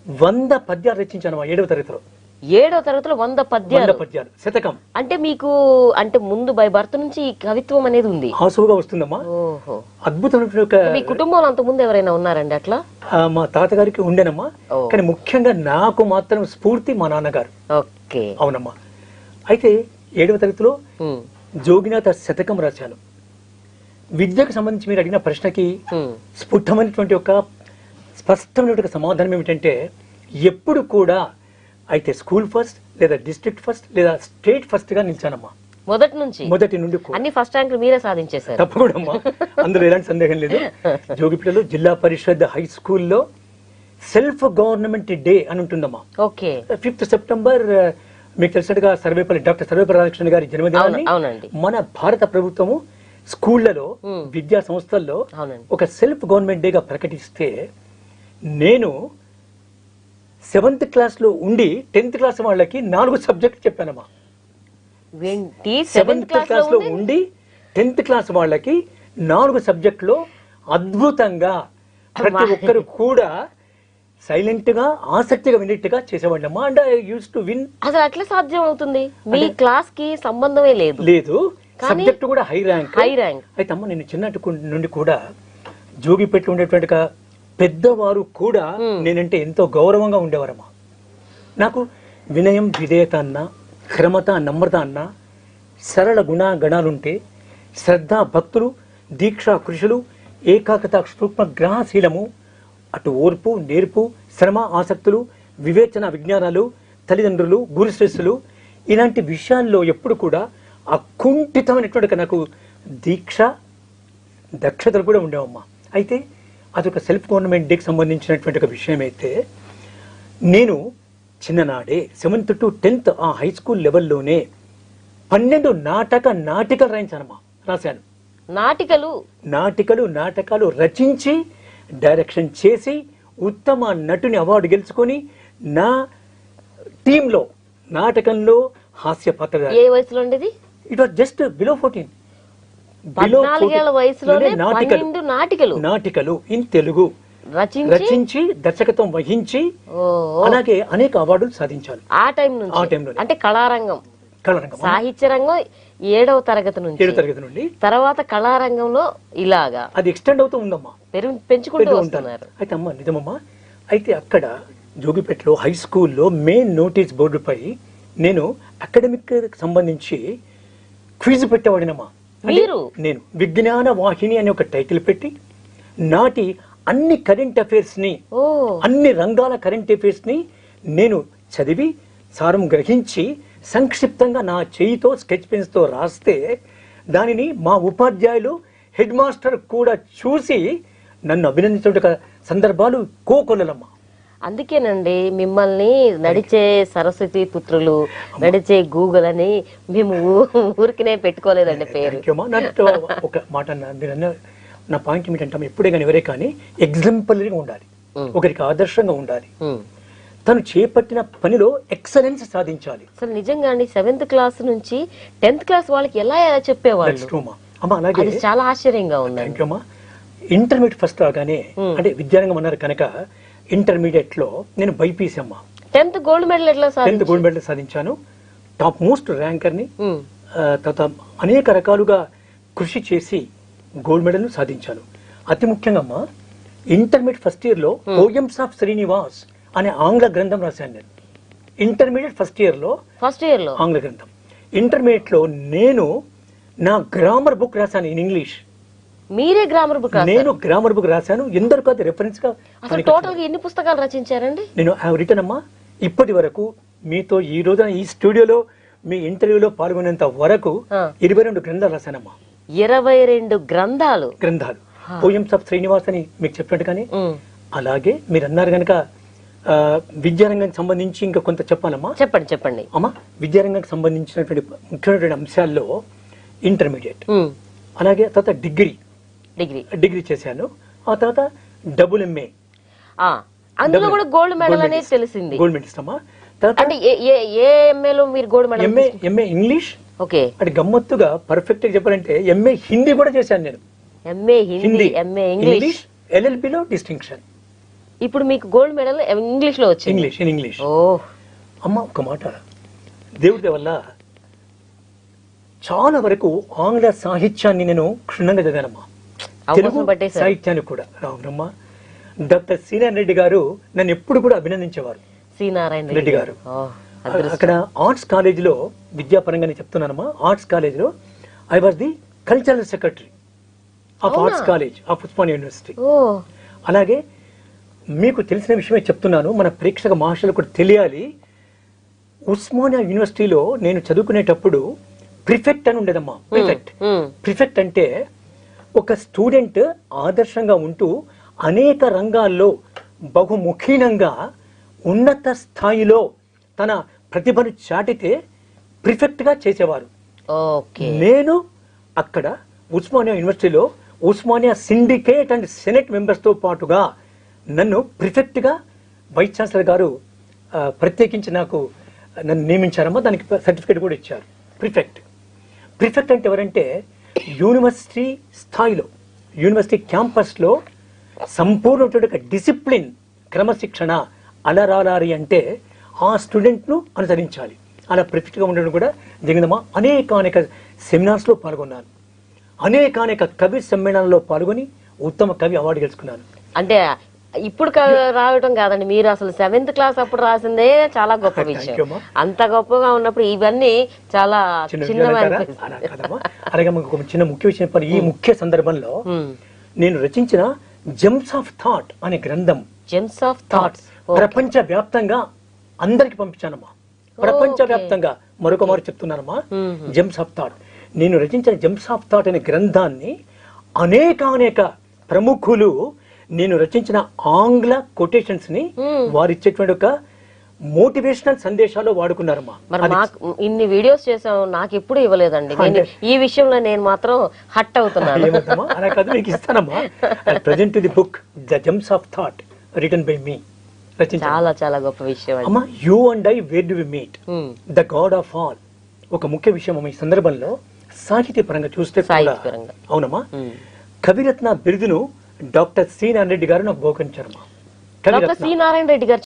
100 పద్యాలు రచించాను 7వ తరగతిలో. 7వ తరగతిలో 100 పద్యాలు శతకం. అంటే మీకు అంటే ముందు బై బర్త్ నుంచి కవిత్వం అనేది ఉంది? ఆసువుగా వస్తుందమ్మా. ఓహో, అద్భుతమైన. మీ కుటుంబంలో అంత ముందు ఎవరైనా ఉన్నారండి అట్లా? మా తాతగారికి ఉండేనమ్మా, కానీ ముఖ్యంగా నాకు మాత్రం స్ఫూర్తి మా నాన్నగారు. ఓకే, అవునమ్మా. అయితే 7వ తరగతిలో జోగినాథ శతకం రాశాను. విద్యకు సంబంధించి మీరు అడిగిన ప్రశ్నకి స్ఫుటమైనటువంటి ఒక స్పష్టమైనటువంటి సమాధానం ఏమిటంటే, ఎప్పుడు కూడా అయితే స్కూల్ ఫస్ట్ లేదా డిస్ట్రిక్ట్ ఫస్ట్ లేదా స్టేట్ ఫస్ట్ గా నిలిచానమ్మా. మొదటి నుండి అన్ని ఫస్ట్ ర్యాంకులు మీరే సాధించేశారు. తప్పకుండా, అందులో ఎలాంటి సందేహం లేదు. జోగిపేటలో జిల్లా పరిషత్ హై స్కూల్లో సెల్ఫ్ గవర్నమెంట్ డే అని ఉంటుందమ్మా. ఓకే, 5th సెప్టెంబర్ మీకు తెలిసినట్టుగా డాక్టర్ సర్వేపల్లి రాధాకృష్ణ గారి జన్మదినాన్ని మన భారత ప్రభుత్వము స్కూళ్లలో విద్యా సంస్థల్లో ఒక సెల్ఫ్ గవర్నమెంట్ డేగా ప్రకటిస్తే, నేను 7th క్లాస్ లో ఉండి 10th క్లాస్ వాళ్ళకి 4 సబ్జెక్ట్ చెప్పానమ్మా. 7th క్లాస్ లో ఉండి 10th క్లాస్ వాళ్ళకి 4 సబ్జెక్టులో అద్భుతంగా ప్రతి ఒక్కరు కూడా సైలెంట్ గా ఆసక్తిగా వినేట్టుగా చేసేవాళ్ళమ్మా. And I use to win. అసలు అట్లా సాధ్యం అవుతుంది? మీ క్లాస్ కి సంబంధమే లేదు, సబ్జెక్ట్ కూడా హై ర్యాంక్. అయితే అమ్మ, నేను చిన్నటి నుండి కూడా జోగిపేటలో ఉండేటువంటి పెద్దవారు కూడా నేనంటే ఎంతో గౌరవంగా ఉండేవారమ్మా. నాకు వినయం విధేయత అన్న, క్రమత నమ్రత అన్న, సరళ గణాలుంటే, శ్రద్ధ భక్తులు, దీక్ష కృషులు, ఏకాగ్రత సూక్ష్మ గ్రహశీలము, అటు ఓర్పు నేర్పు, శ్రమ ఆసక్తులు, వివేచన విజ్ఞానాలు, తల్లిదండ్రులు, గురు శ్రేష్ఠులు, ఇలాంటి విషయాల్లో ఎప్పుడు కూడా అకుంఠితమైనటువంటి నాకు దీక్ష దక్షతలు కూడా ఉండేవమ్మా. అయితే అదొక సెల్ఫ్ గవర్నమెంట్ డేకి సంబంధించినటువంటి ఒక విషయం. అయితే నేను చిన్ననాడే 7th to 10th ఆ హై స్కూల్ లెవెల్లోనే 12 నాటికలు రాశాను. నాటకాలు రచించి డైరెక్షన్ చేసి ఉత్తమ నటుని అవార్డు గెలుచుకొని నా టీంలో నాటకంలో హాస్య పాత్ర. ఏ వయసులో ఉండేది? It was just below 14. 14 ఏళ్ల వయసులోనే నాటికలు ఇన్ తెలుగు రచించి దర్శకత్వం వహించి అలాగే అనేక అవార్డులు సాధించాను ఆ టైంలో. అంటే కళారంగం, సాహిత్య రంగం 7వ తరగతి నుండి తర్వాత కళారంగంలో ఇలాగా అది ఎక్స్టెండ్ అవుతూ ఉందమ్మా, పెంచుకుంటూ వస్తున్నారు. అయితే అమ్మా నిజమమ్మా. అయితే అక్కడ జోగిపేటలో హై స్కూల్లో మెయిన్ నోటీస్ బోర్డుపై నేను అకాడమిక్ సంబంధించి క్విజ్ పెట్టేవాడినమ్మా. నేను విజ్ఞాన వాహిని అనే ఒక టైటిల్ పెట్టి నాటి అన్ని కరెంట్ అఫైర్స్ ని, అన్ని రంగాల కరెంట్ అఫైర్స్ ని నేను చదివి సారం గ్రహించి సంక్షిప్తంగా నా చేయితో స్కెచ్ పెన్స్ తో రాస్తే దానిని మా ఉపాధ్యాయులు హెడ్ మాస్టర్ కూడా చూసి నన్ను అభినందించే సందర్భాలు కోకొల్లలమ్మా. అందుకేనండి మిమ్మల్ని నడిచే సరస్వతి పుత్రులు, నడిచే గూగుల్ అని మేము ఊరికినే పెట్టుకోలేదండి పేరు. ఒక మాట నా పాయింట్ ఏమిటంటే, ఎప్పుడే కానీ ఎవరే కానీ ఎగ్జాంపుల్గా ఉండాలి, ఒకరికి ఆదర్శంగా ఉండాలి, తను చేపట్టిన పనిలో ఎక్సలెన్స్ సాధించాలి. అసలు నిజంగా అండి 7th క్లాస్ నుంచి 10th క్లాస్ వాళ్ళకి ఎలా చెప్పేవాళ్ళు? అలాగే చాలా ఆశ్చర్యంగా ఉంది. ఇంటర్మీడియట్ ఫస్ట్ రాగానే అంటే విద్యారంగం అన్నారు కనుక ఇంటర్మీడియట్ లో నేను బైపీసీ అమ్మా. 10th గోల్డ్ మెడల్ సాధించాను. టాప్ మోస్ట్ ర్యాంకర్ ని. తర్వాత అనేక రకాలుగా కృషి చేసి గోల్డ్ మెడల్ సాధించాను. అతి ముఖ్యంగా అమ్మా, ఇంటర్మీడియట్ ఫస్ట్ ఇయర్ లో పోయమ్స్ ఆఫ్ శ్రీనివాస్ అనే ఆంగ్ల గ్రంథం రాశాను నేను. ఇంటర్మీడియట్ ఫస్ట్ ఇయర్ లో ఆంగ్ల గ్రంథం. ఇంటర్మీడియట్ లో నేను నా గ్రామర్ బుక్ రాశాను ఇన్ ఇంగ్లీష్. మీరే గ్రామర్ బుక్? నేను గ్రామర్ బుక్ రాశాను. ఎందరికీ అది రెఫరెన్స్ గా. టోటల్ గా ఎన్ని పుస్తకాలు రచించారండి? నేను రిటర్న్ అమ్మా ఇప్పటి వరకు మీతో ఈ రోజున ఈ స్టూడియోలో మీ ఇంటర్వ్యూలో పాల్గొనేంత వరకు 22 గ్రంథాలు రాశానమ్మా. 22 గ్రంథాలు. పోయమ్స్ ఆఫ్ శ్రీనివాస్ అని మీకు చెప్పినట్టుగానే. అలాగే మీరు అన్నారు కనుక విద్యారంగానికి సంబంధించి ఇంకా కొంత చెప్పాలమ్మా. చెప్పండి అమ్మా. విద్యారంగానికి సంబంధించినటువంటి ముఖ్యమైనటువంటి అంశాల్లో ఇంటర్మీడియట్, అలాగే తర్వాత డిగ్రీ చేశాను. ఆ తర్వాత డబుల్ ఎంఏ, అందులో కూడా గోల్డ్ మెడల్ అనేది తెలిసింది. గోల్డ్ మెడలిస్ట్ అమ్మా. అంటే ఏ ఎంఏలో మీరు gold medal? MA English. Okay. అంటే గమ్మత్తుగా పర్ఫెక్ట్ గా చెప్పాలంటే ఎంఏ హిందీ కూడా చేశాను నేను. MA Hindi, MA English, LLB లో డిస్టింక్షన్. ఇప్పుడు మీకు గోల్డ్ మెడల్ ఇంగ్లీష్ లో వచ్చింది. ఇంగ్లీష్. ఓ అమ్మ ఒక మాట, దేవుడి వల్ల చాలా వరకు ఆంగ్ల సాహిత్యాన్ని నేను క్షుణ్ణంగా చదివానమ్మా, తెలుగు సాహిత్యాన్ని కూడా. అవునమ్మా. డాక్టర్ శ్రీనారాయణ రెడ్డి గారు నన్ను ఎప్పుడు కూడా అభినందించేవారు. శ్రీనారాయణ రెడ్డి గారు అక్కడ ఆర్ట్స్ కాలేజీలో, విద్యాపరంగా నేను చెప్తున్నానమ్మా, ఆర్ట్స్ కాలేజీలో I was the cultural secretary of arts college of Osmania university. అలాగే మీకు తెలిసిన విషయమే చెప్తున్నాను, మన ప్రేక్షక మహాశయులకు కూడా తెలియాలి. ఉస్మానియా యూనివర్సిటీలో నేను చదువుకునేటప్పుడు ప్రిఫెక్ట్ అని ఉండేదమ్మా. ప్రిఫెక్ట్ అంటే ఒక స్టూడెంట్ ఆదర్శంగా ఉంటూ అనేక రంగాల్లో బహుముఖీనంగా ఉన్నత స్థాయిలో తన ప్రతిభను చాటితే ప్రిఫెక్ట్ గా చేసేవారు. నేను అక్కడ ఉస్మానియా యూనివర్సిటీలో Osmania syndicate and senate members తో పాటుగా నన్ను ప్రిఫెక్ట్ గా వైస్ ఛాన్సలర్ గారు ప్రత్యేకించి నన్ను నియమించారమ్మా. దానికి సర్టిఫికేట్ కూడా ఇచ్చారు. ప్రిఫెక్ట్ అంటే ఎవరంటే యూనివర్సిటీ స్థాయిలో, యూనివర్సిటీ క్యాంపస్లో సంపూర్ణ డిసిప్లిన్, క్రమశిక్షణ అలరాలారి అంటే ఆ స్టూడెంట్ను అనుసరించాలి. అలా ప్రిఫెక్ట్గా ఉండడం కూడా జరిగిందమ్మా. అనేక సెమినార్స్లో పాల్గొన్నాను, అనేక కవి సమ్మేళనాల్లో పాల్గొని ఉత్తమ కవి అవార్డు గెలుచుకున్నాను. అంటే ఇప్పుడు రావటం కాదండి, మీరు అసలు 7th క్లాస్ అప్పుడు రాసిందే చాలా గొప్ప విషయం. అంత గొప్పగా ఉన్నప్పుడు ఇవన్నీ చాలా అలాగే ఒక చిన్న ముఖ్య విషయం చెప్పాలి. ఈ ముఖ్య సందర్భంలో నేను రచించిన జెమ్స్ ఆఫ్ థాట్ అనే గ్రంథం, జెమ్స్ ఆఫ్ థాట్స్, ప్రపంచ వ్యాప్తంగా అందరికి పంపించానమ్మా. ప్రపంచ వ్యాప్తంగా మరొక మారు చెప్తున్నానమ్మా, జెమ్స్ ఆఫ్ థాట్. నేను రచించిన జెమ్స్ ఆఫ్ థాట్ అనే గ్రంథాన్ని అనేక ప్రముఖులు నేను రచించిన ఆంగ్ల కొటేషన్స్ ని వారిచ్చేటువంటి ఒక మోటివేషనల్ సందేశాలు వాడుకున్నారమ్మా. ఇన్ని వీడియోస్ చేసాం, నాకు ఎప్పుడు ఇవ్వలేదండి. ఈ విషయంలో నేను మాత్రం హట్ అవుతున్నాను. అలా కాదు, మీకు ఇస్తానమ్మా. Present the book the gems of thought written by me. చాలా గొప్ప విషయం అమ్మా. You and I, where do we meet, the God of all. ఒక ముఖ్య విషయం అమ్మా ఈ సందర్భంలో, సాహిత్య పరంగా చూస్తే అవునమ్మా, కవిరత్న బిరుదును డాక్టర్ శ్రీనారాయణ రెడ్డి గారు నాకు బహుకరించారమ్మా. శ్రీనారాయణ రెడ్డి గారు